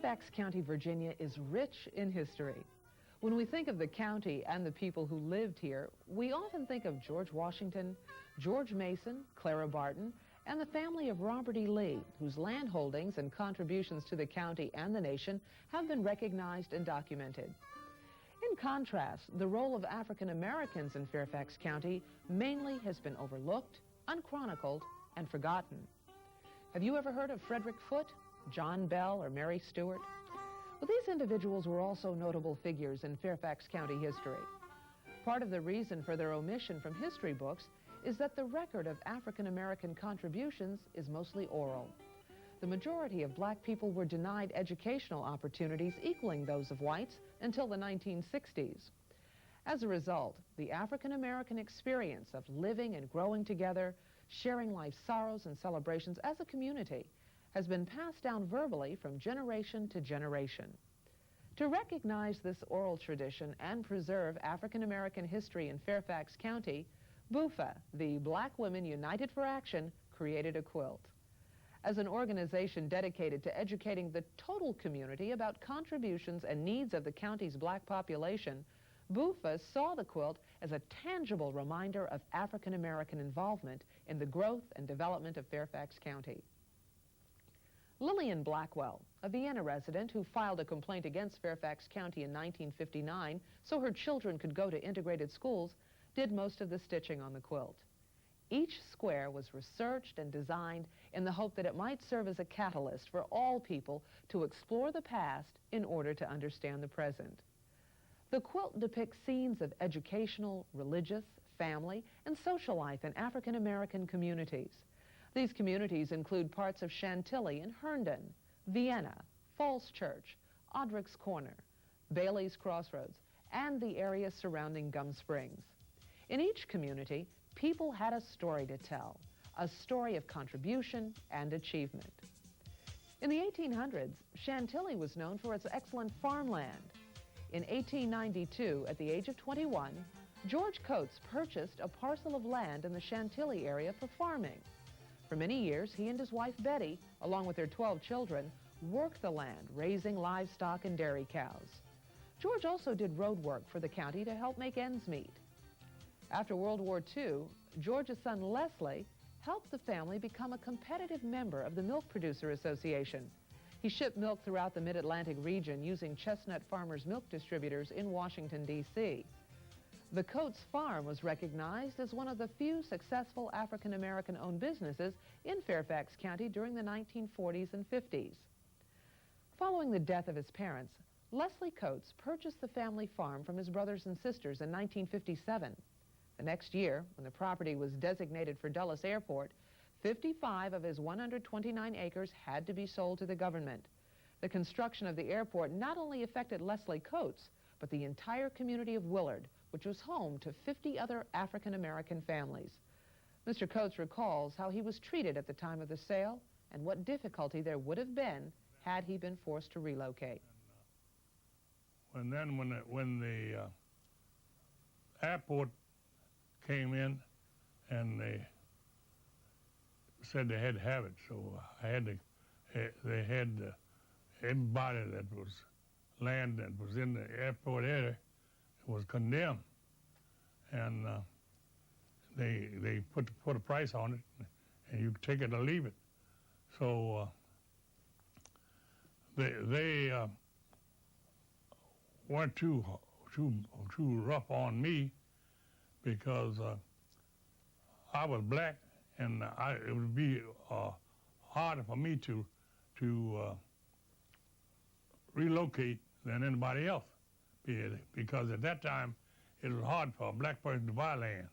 Fairfax County, Virginia is rich in history. When we think of the county and the people who lived here, we often think of George Washington, George Mason, Clara Barton, and the family of Robert E. Lee, whose land holdings and contributions to the county and the nation have been recognized and documented. In contrast, the role of African Americans in Fairfax County mainly has been overlooked, unchronicled, and forgotten. Have you ever heard of Frederick Foote, John Bell, or Mary Stuart? Well, these individuals were also notable figures in Fairfax County history. Part of the reason for their omission from history books is that the record of African American contributions is mostly oral. The majority of black people were denied educational opportunities equaling those of whites until the 1960s. As a result, the African American experience of living and growing together, sharing life's sorrows and celebrations as a community, has been passed down verbally from generation to generation. To recognize this oral tradition and preserve African American history in Fairfax County, BUFA, the Black Women United for Action, created a quilt. As an organization dedicated to educating the total community about contributions and needs of the county's black population, BUFA saw the quilt as a tangible reminder of African American involvement in the growth and development of Fairfax County. Lillian Blackwell, a Vienna resident who filed a complaint against Fairfax County in 1959 so her children could go to integrated schools, did most of the stitching on the quilt. Each square was researched and designed in the hope that it might serve as a catalyst for all people to explore the past in order to understand the present. The quilt depicts scenes of educational, religious, family, and social life in African American communities. These communities include parts of Chantilly and Herndon, Vienna, Falls Church, Audrick's Corner, Bailey's Crossroads, and the area surrounding Gum Springs. In each community, people had a story to tell, a story of contribution and achievement. In the 1800s, Chantilly was known for its excellent farmland. In 1892, at the age of 21, George Coates purchased a parcel of land in the Chantilly area for farming. For many years, he and his wife Betty, along with their 12 children, worked the land, raising livestock and dairy cows. George also did road work for the county to help make ends meet. After World War II, George's son Leslie helped the family become a competitive member of the Milk Producer Association. He shipped milk throughout the Mid-Atlantic region using Chestnut Farmers Milk Distributors in Washington, D.C. The Coates Farm was recognized as one of the few successful African American-owned businesses in Fairfax County during the 1940s and 50s. Following the death of his parents, Leslie Coates purchased the family farm from his brothers and sisters in 1957. The next year, when the property was designated for Dulles Airport, 55 of his 129 acres had to be sold to the government. The construction of the airport not only affected Leslie Coates, but the entire community of Willard, which was home to 50 other African American families. Mr. Coates recalls how he was treated at the time of the sale and what difficulty there would have been had he been forced to relocate. When the airport came in and they said they had to have it, so they had everybody that was land that was in the airport area was condemned, and they put a price on it, and you could take it or leave it. So they weren't too rough on me because I was black, and it would be harder for me to relocate than anybody else, because at that time it was hard for a black person to buy land.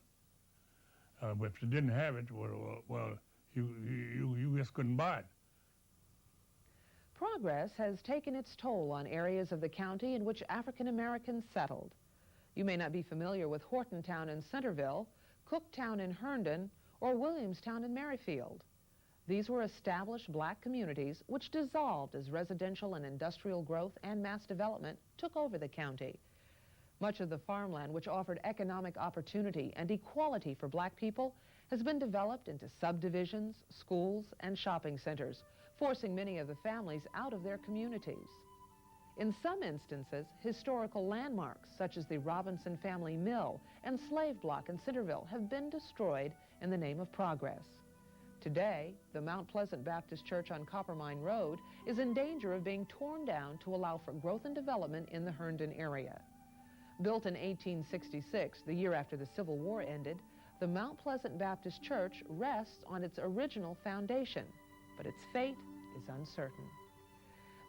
But if you didn't have it, well, you just couldn't buy it. Progress has taken its toll on areas of the county in which African Americans settled. You may not be familiar with Hortontown in Centerville, Cooktown in Herndon, or Williamstown in Merrifield. These were established black communities which dissolved as residential and industrial growth and mass development took over the county. Much of the farmland which offered economic opportunity and equality for black people has been developed into subdivisions, schools, and shopping centers, forcing many of the families out of their communities. In some instances, historical landmarks such as the Robinson family mill and slave block in Centerville have been destroyed in the name of progress. Today, the Mount Pleasant Baptist Church on Coppermine Road is in danger of being torn down to allow for growth and development in the Herndon area. Built in 1866, the year after the Civil War ended, the Mount Pleasant Baptist Church rests on its original foundation, but its fate is uncertain.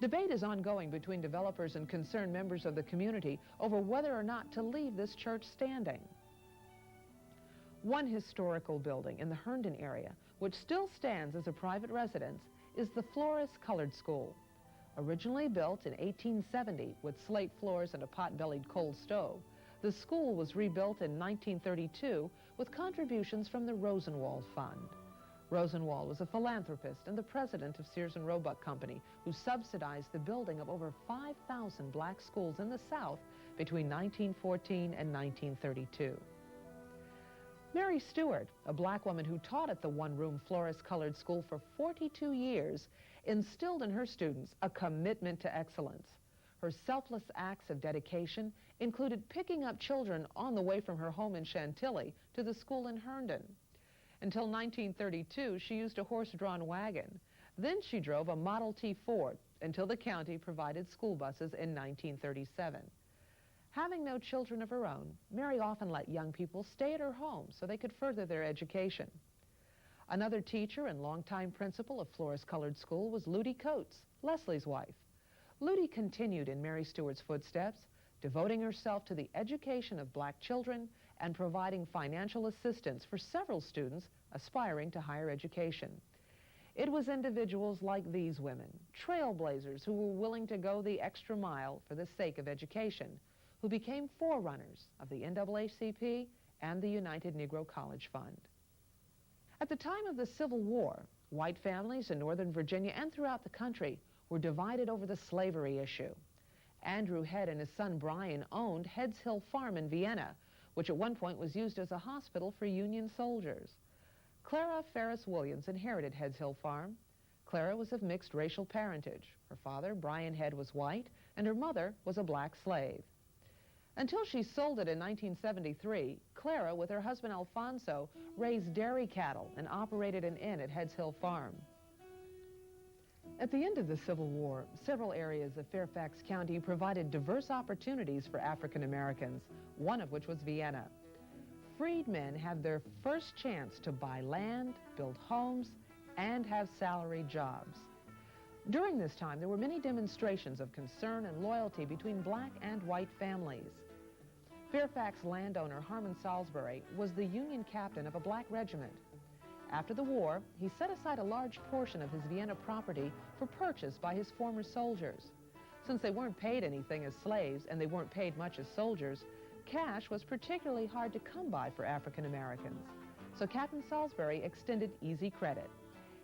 Debate is ongoing between developers and concerned members of the community over whether or not to leave this church standing. One historical building in the Herndon area, which still stands as a private residence, is the Flores Colored School. Originally built in 1870 with slate floors and a pot-bellied coal stove, the school was rebuilt in 1932 with contributions from the Rosenwald Fund. Rosenwald was a philanthropist and the president of Sears and Roebuck Company, who subsidized the building of over 5,000 black schools in the South between 1914 and 1932. Mary Stewart, a black woman who taught at the one-room Flores Colored School for 42 years, instilled in her students a commitment to excellence. Her selfless acts of dedication included picking up children on the way from her home in Chantilly to the school in Herndon. Until 1932, she used a horse-drawn wagon. Then she drove a Model T Ford until the county provided school buses in 1937. Having no children of her own, Mary often let young people stay at her home so they could further their education. Another teacher and longtime principal of Flores Colored School was Ludy Coates, Leslie's wife. Ludy continued in Mary Stewart's footsteps, devoting herself to the education of black children and providing financial assistance for several students aspiring to higher education. It was individuals like these women, trailblazers who were willing to go the extra mile for the sake of education, who became forerunners of the NAACP and the United Negro College Fund. At the time of the Civil War, white families in Northern Virginia and throughout the country were divided over the slavery issue. Andrew Head and his son Brian owned Head's Hill Farm in Vienna, which at one point was used as a hospital for Union soldiers. Clara Ferris Williams inherited Head's Hill Farm. Clara was of mixed racial parentage. Her father, Brian Head, was white, and her mother was a black slave. Until she sold it in 1973, Clara, with her husband Alfonso, raised dairy cattle and operated an inn at Head's Hill Farm. At the end of the Civil War, several areas of Fairfax County provided diverse opportunities for African Americans, one of which was Vienna. Freedmen had their first chance to buy land, build homes, and have salaried jobs. During this time, there were many demonstrations of concern and loyalty between black and white families. Fairfax landowner Harmon Salisbury was the Union captain of a black regiment. After the war, he set aside a large portion of his Vienna property for purchase by his former soldiers. Since they weren't paid anything as slaves and they weren't paid much as soldiers, cash was particularly hard to come by for African Americans. So Captain Salisbury extended easy credit.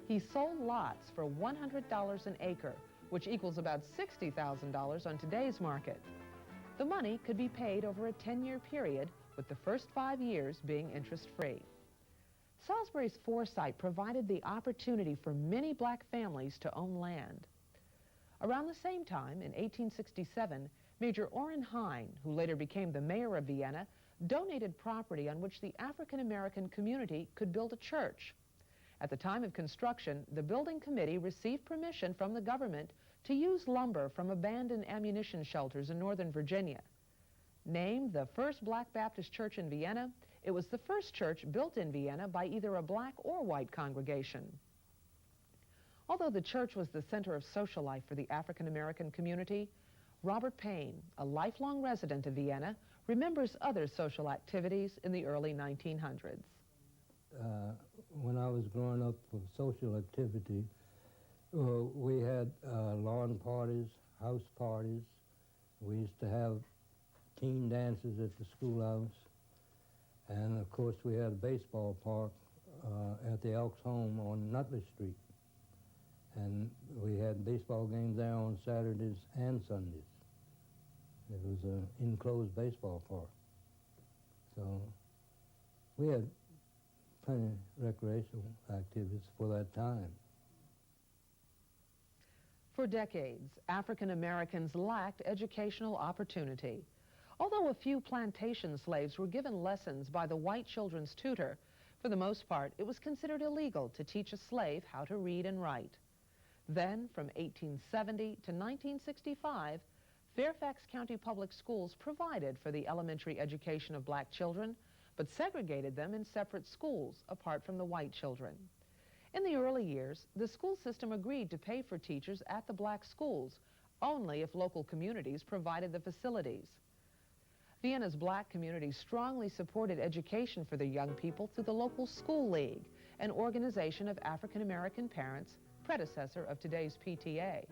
He sold lots for $100 an acre, which equals about $60,000 on today's market. The money could be paid over a 10-year period, with the first 5 years being interest-free. Salisbury's foresight provided the opportunity for many black families to own land. Around the same time, in 1867, Major Orrin Hine, who later became the mayor of Vienna, donated property on which the African American community could build a church. At the time of construction, the building committee received permission from the government to use lumber from abandoned ammunition shelters in Northern Virginia. Named the First Black Baptist Church in Vienna, it was the first church built in Vienna by either a black or white congregation. Although the church was the center of social life for the African American community, Robert Payne, a lifelong resident of Vienna, remembers other social activities in the early 1900s. When I was growing up for social activity, we had lawn parties, house parties. We used to have teen dances at the schoolhouse. And of course we had a baseball park at the Elks home on Nutley Street. And we had baseball games there on Saturdays and Sundays. It was an enclosed baseball park. So we had plenty of recreational activities for that time. For decades, African Americans lacked educational opportunity. Although a few plantation slaves were given lessons by the white children's tutor, for the most part, it was considered illegal to teach a slave how to read and write. Then, from 1870 to 1965, Fairfax County Public Schools provided for the elementary education of black children, but segregated them in separate schools apart from the white children. In the early years, the school system agreed to pay for teachers at the black schools, only if local communities provided the facilities. Vienna's black community strongly supported education for their young people through the local School League, an organization of African American parents, predecessor of today's PTA.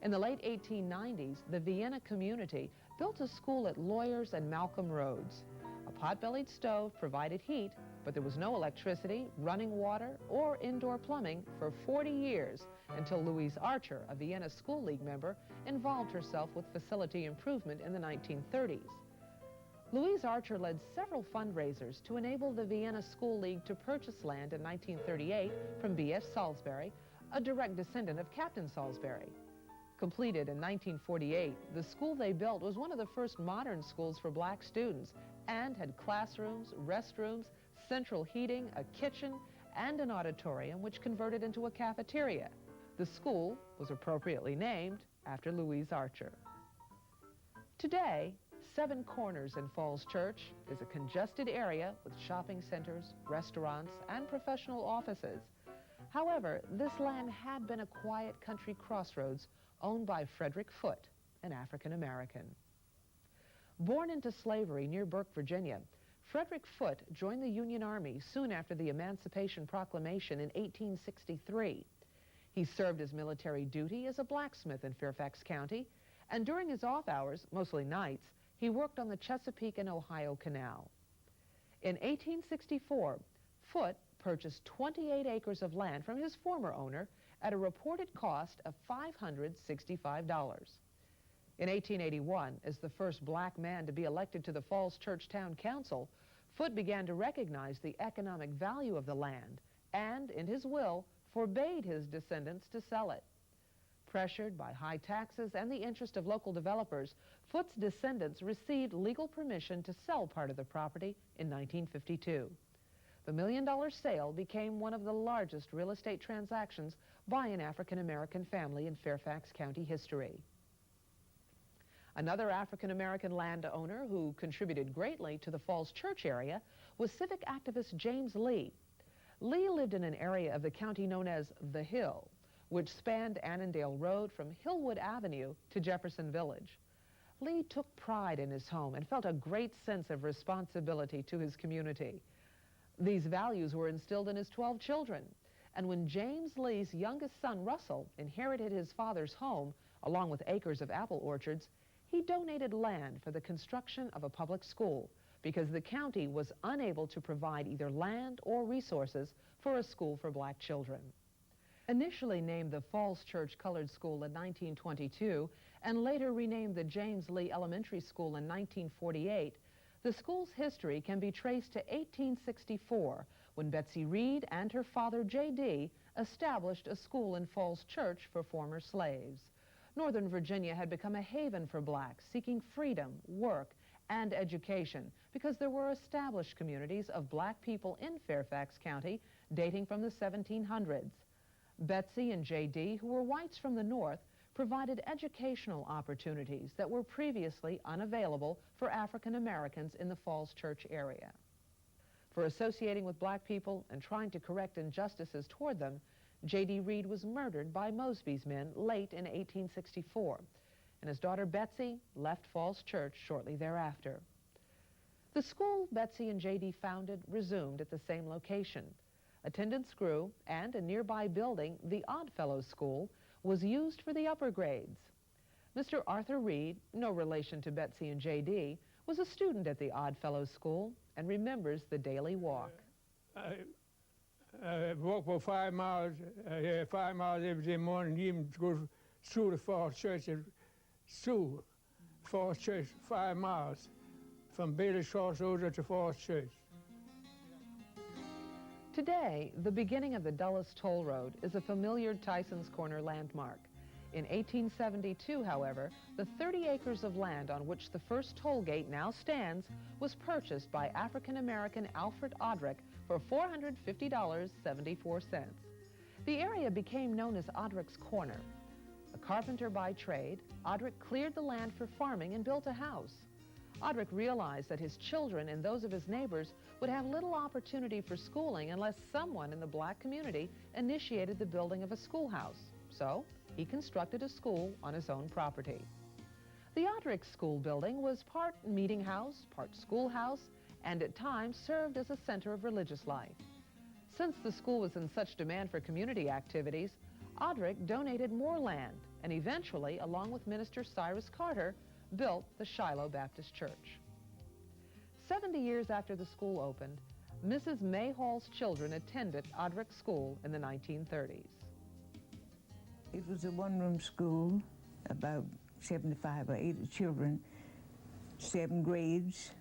In the late 1890s, the Vienna community built a school at Lawyers and Malcolm Roads. A pot-bellied stove provided heat, but there was no electricity, running water, or indoor plumbing for 40 years until Louise Archer, a Vienna School League member, involved herself with facility improvement in the 1930s. Louise Archer led several fundraisers to enable the Vienna School League to purchase land in 1938 from B.F. Salisbury, a direct descendant of Captain Salisbury. Completed in 1948, the school they built was one of the first modern schools for black students and had classrooms, restrooms, central heating, a kitchen, and an auditorium which converted into a cafeteria. The school was appropriately named after Louise Archer. Today, Seven Corners in Falls Church is a congested area with shopping centers, restaurants, and professional offices. However, this land had been a quiet country crossroads owned by Frederick Foote, an African American. Born into slavery near Burke, Virginia, Frederick Foote joined the Union Army soon after the Emancipation Proclamation in 1863. He served his military duty as a blacksmith in Fairfax County, and during his off hours, mostly nights, he worked on the Chesapeake and Ohio Canal. In 1864, Foote purchased 28 acres of land from his former owner at a reported cost of $565. In 1881, as the first black man to be elected to the Falls Church Town Council, Foote began to recognize the economic value of the land and, in his will, forbade his descendants to sell it. Pressured by high taxes and the interest of local developers, Foote's descendants received legal permission to sell part of the property in 1952. The $1 million sale became one of the largest real estate transactions by an African-American family in Fairfax County history. Another African-American landowner who contributed greatly to the Falls Church area was civic activist James Lee. Lee lived in an area of the county known as The Hill, which spanned Annandale Road from Hillwood Avenue to Jefferson Village. Lee took pride in his home and felt a great sense of responsibility to his community. These values were instilled in his 12 children, and when James Lee's youngest son, Russell, inherited his father's home, along with acres of apple orchards, he donated land for the construction of a public school because the county was unable to provide either land or resources for a school for black children. Initially named the Falls Church Colored School in 1922 and later renamed the James Lee Elementary School in 1948, the school's history can be traced to 1864 when Betsy Reed and her father J.D. established a school in Falls Church for former slaves. Northern Virginia had become a haven for blacks seeking freedom, work, and education because there were established communities of black people in Fairfax County dating from the 1700s. Betsy and J.D., who were whites from the north, provided educational opportunities that were previously unavailable for African Americans in the Falls Church area. For associating with black people and trying to correct injustices toward them, J.D. Reed was murdered by Mosby's men late in 1864, and his daughter Betsy left Falls Church shortly thereafter. The school Betsy and J.D. founded resumed at the same location. Attendance grew, and a nearby building, the Oddfellows School, was used for the upper grades. Mr. Arthur Reed, no relation to Betsy and J.D., was a student at the Oddfellows School and remembers the daily walk. I walk for 5 miles, 5 miles every day morning, even to go through the Falls Church and through Falls Church, 5 miles, from Bailey's Crossroads to Falls Church. Today, the beginning of the Dulles Toll Road is a familiar Tyson's Corner landmark. In 1872, however, the 30 acres of land on which the first toll gate now stands was purchased by African-American Alfred Odrick for $450.74. The area became known as Odrick's Corner. A carpenter by trade, Odrick cleared the land for farming and built a house. Odrick realized that his children and those of his neighbors would have little opportunity for schooling unless someone in the black community initiated the building of a schoolhouse. So he constructed a school on his own property. The Odrick School building was part meeting house, part schoolhouse, and at times served as a center of religious life. Since the school was in such demand for community activities, Odrick donated more land and eventually, along with Minister Cyrus Carter, built the Shiloh Baptist Church. 70 years after the school opened, Mrs. May Hall's children attended Odrick School in the 1930s. It was a one-room school, about 75 or 80 children, 7 grades,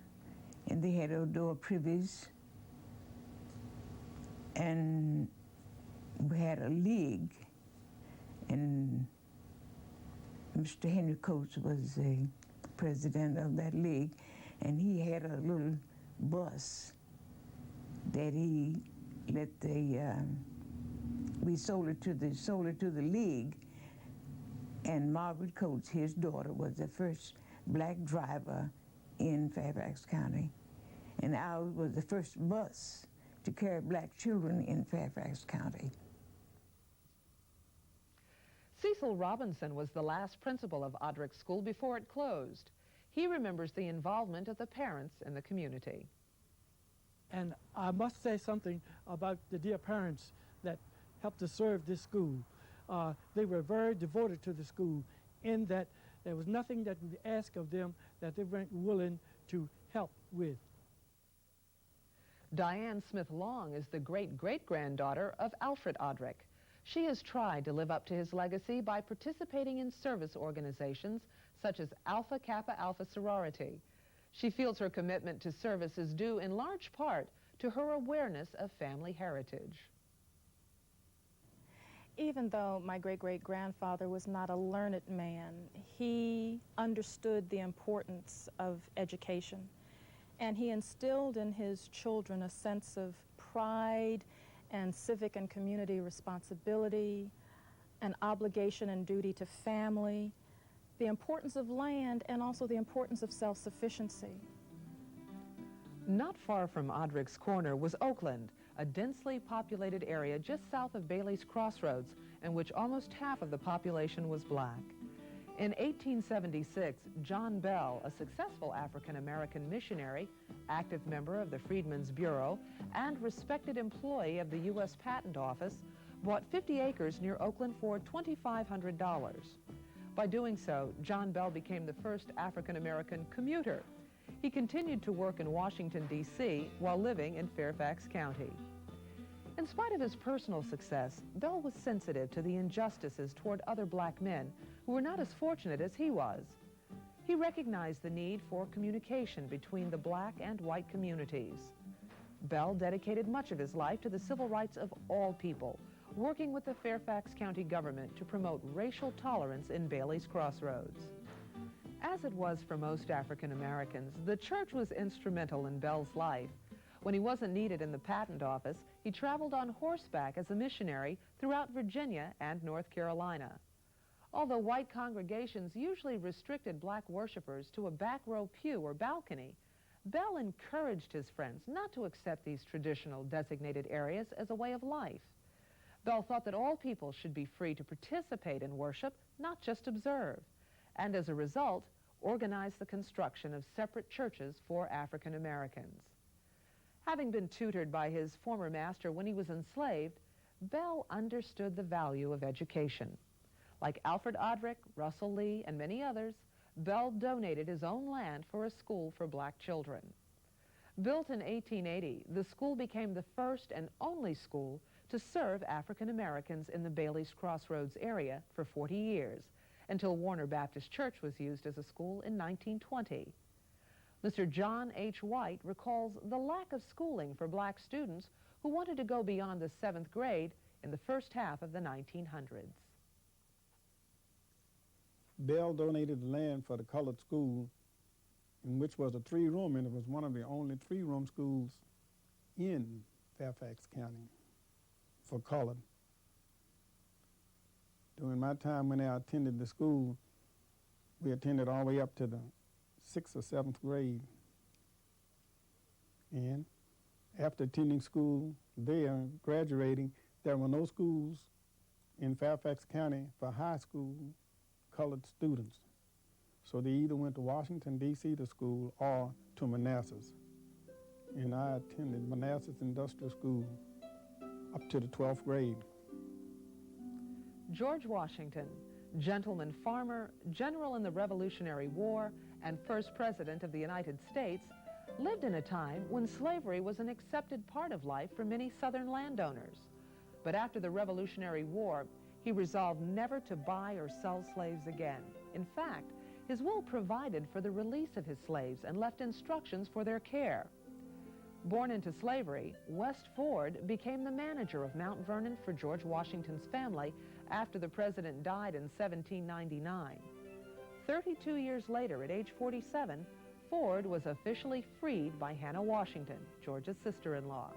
and they had outdoor privies. And we had a league, and Mr. Henry Coates was the president of that league, and he had a little bus that he let we sold it to the league, and Margaret Coates, his daughter, was the first black driver in Fairfax County, and ours was the first bus to carry black children in Fairfax County. Cecil Robinson was the last principal of Odrick School before it closed. He remembers the involvement of the parents in the community. And I must say something about the dear parents that helped to serve this school. They were very devoted to the school in that there was nothing that we asked of them that they weren't willing to help with. Diane Smith Long is the great-great-granddaughter of Alfred Odrick. She has tried to live up to his legacy by participating in service organizations such as Alpha Kappa Alpha Sorority. She feels her commitment to service is due in large part to her awareness of family heritage. Even though my great-great-grandfather was not a learned man, he understood the importance of education. And he instilled in his children a sense of pride and civic and community responsibility, an obligation and duty to family, the importance of land, and also the importance of self-sufficiency. Not far from Odrick's Corner was Oakland, a densely populated area just south of Bailey's Crossroads, in which almost half of the population was black. In 1876, John Bell, a successful African-American missionary, active member of the Freedmen's Bureau, and respected employee of the U.S. Patent Office, bought 50 acres near Oakland for $2,500. By doing so, John Bell became the first African-American commuter. He continued to work in Washington, D.C., while living in Fairfax County. In spite of his personal success, Bell was sensitive to the injustices toward other black men who were not as fortunate as he was. He recognized the need for communication between the black and white communities. Bell dedicated much of his life to the civil rights of all people, working with the Fairfax County government to promote racial tolerance in Bailey's Crossroads. As it was for most African Americans, the church was instrumental in Bell's life. When he wasn't needed in the patent office, he traveled on horseback as a missionary throughout Virginia and North Carolina. Although white congregations usually restricted black worshipers to a back row pew or balcony, Bell encouraged his friends not to accept these traditional designated areas as a way of life. Bell thought that all people should be free to participate in worship, not just observe, and as a result, organized the construction of separate churches for African Americans. Having been tutored by his former master when he was enslaved, Bell understood the value of education. Like Alfred Odrick, Russell Lee, and many others, Bell donated his own land for a school for black children. Built in 1880, the school became the first and only school to serve African Americans in the Bailey's Crossroads area for 40 years, until Warner Baptist Church was used as a school in 1920. Mr. John H. White recalls the lack of schooling for black students who wanted to go beyond the 7th grade in the first half of the 1900s. Bell donated the land for the colored school, in which was a 3-room, and it was one of the only 3-room schools in Fairfax County for colored. During my time when I attended the school, we attended all the way up to the 6th or 7th grade. And after attending school there, graduating, there were no schools in Fairfax County for high school colored students. So they either went to Washington, D.C. to school or to Manassas. And I attended Manassas Industrial School up to the 12th grade. George Washington, gentleman farmer, general in the Revolutionary War, and first president of the United States, lived in a time when slavery was an accepted part of life for many Southern landowners. But after the Revolutionary War, he resolved never to buy or sell slaves again. In fact, his will provided for the release of his slaves and left instructions for their care. Born into slavery, West Ford became the manager of Mount Vernon for George Washington's family after the president died in 1799. 32 years later, at age 47, Ford was officially freed by Hannah Washington, George's sister-in-law.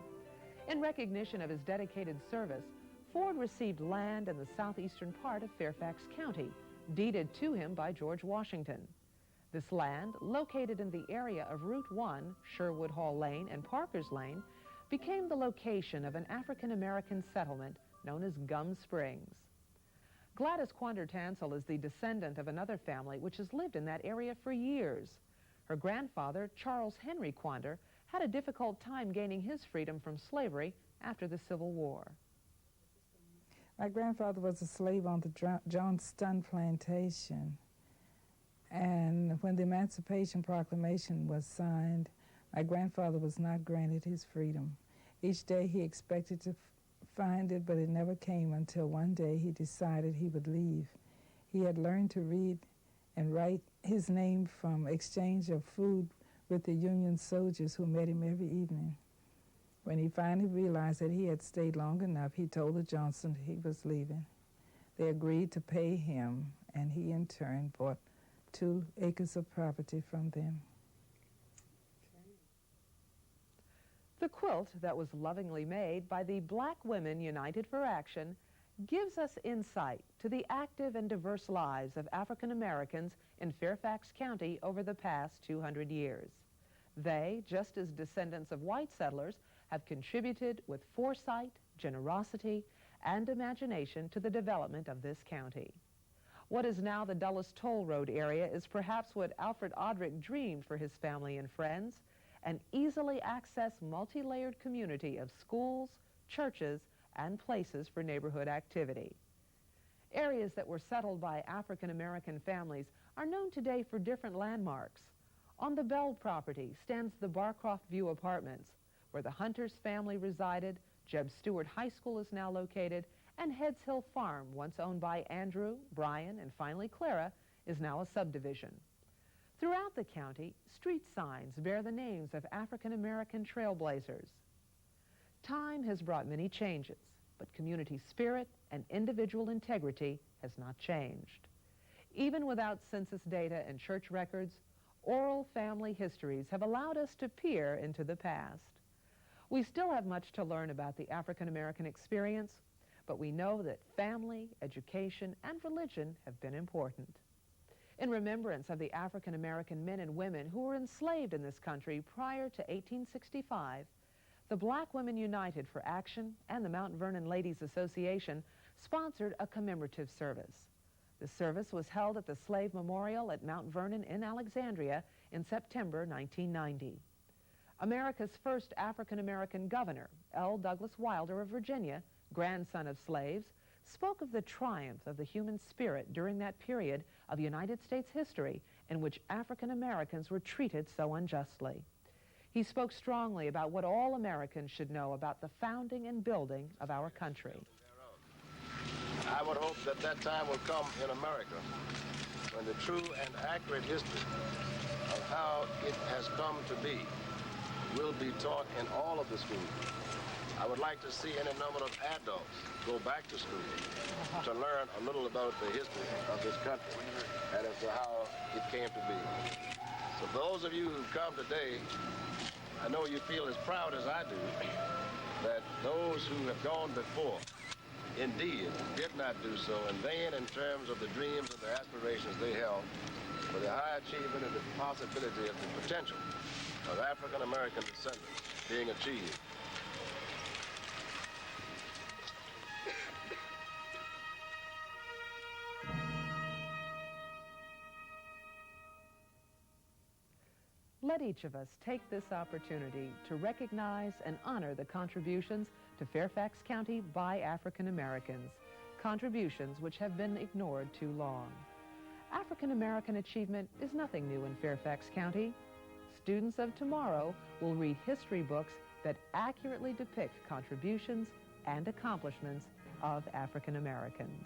In recognition of his dedicated service, Ford received land in the southeastern part of Fairfax County, deeded to him by George Washington. This land, located in the area of Route 1, Sherwood Hall Lane and Parker's Lane, became the location of an African-American settlement known as Gum Springs. Gladys Quander Tansel is the descendant of another family which has lived in that area for years. Her grandfather, Charles Henry Quander, had a difficult time gaining his freedom from slavery after the Civil War. My grandfather was a slave on the Johnston plantation. And when the Emancipation Proclamation was signed, my grandfather was not granted his freedom. Each day he expected to find it, but it never came until one day he decided he would leave. He had learned to read and write his name from exchange of food with the Union soldiers who met him every evening. When he finally realized that he had stayed long enough, he told the Johnsons he was leaving. They agreed to pay him, and he in turn bought 2 acres of property from them. The quilt that was lovingly made by the Black Women United for Action gives us insight to the active and diverse lives of African Americans in Fairfax County over the past 200 years. They, just as descendants of white settlers, have contributed with foresight, generosity, and imagination to the development of this county. What is now the Dulles Toll Road area is perhaps what Alfred Odrick dreamed for his family and friends, an easily accessed multi-layered community of schools, churches, and places for neighborhood activity. Areas that were settled by African American families are known today for different landmarks. On the Bell property stands the Barcroft View Apartments, where the Hunters family resided. Jeb Stuart High School is now located, and Heads Hill Farm, once owned by Andrew, Brian, and finally Clara, is now a subdivision. Throughout the county, street signs bear the names of African American trailblazers. Time has brought many changes, but community spirit and individual integrity has not changed. Even without census data and church records, oral family histories have allowed us to peer into the past. We still have much to learn about the African American experience, but we know that family, education, and religion have been important. In remembrance of the African American men and women who were enslaved in this country prior to 1865, the Black Women United for Action and the Mount Vernon Ladies Association sponsored a commemorative service. The service was held at the Slave Memorial at Mount Vernon in Alexandria in September 1990. America's first African American governor, L. Douglas Wilder of Virginia, grandson of slaves, spoke of the triumph of the human spirit during that period of United States history in which African Americans were treated so unjustly. He spoke strongly about what all Americans should know about the founding and building of our country. I would hope that that time will come in America when the true and accurate history of how it has come to be will be taught in all of the schools. I would like to see any number of adults go back to school to learn a little about the history of this country and as to how it came to be. So those of you who come today, I know you feel as proud as I do that those who have gone before indeed did not do so in vain in terms of the dreams and the aspirations they held for the high achievement and the possibility of the potential of African American descendants being achieved. Let each of us take this opportunity to recognize and honor the contributions to Fairfax County by African Americans, contributions which have been ignored too long. African American achievement is nothing new in Fairfax County. Students of tomorrow will read history books that accurately depict contributions and accomplishments of African Americans.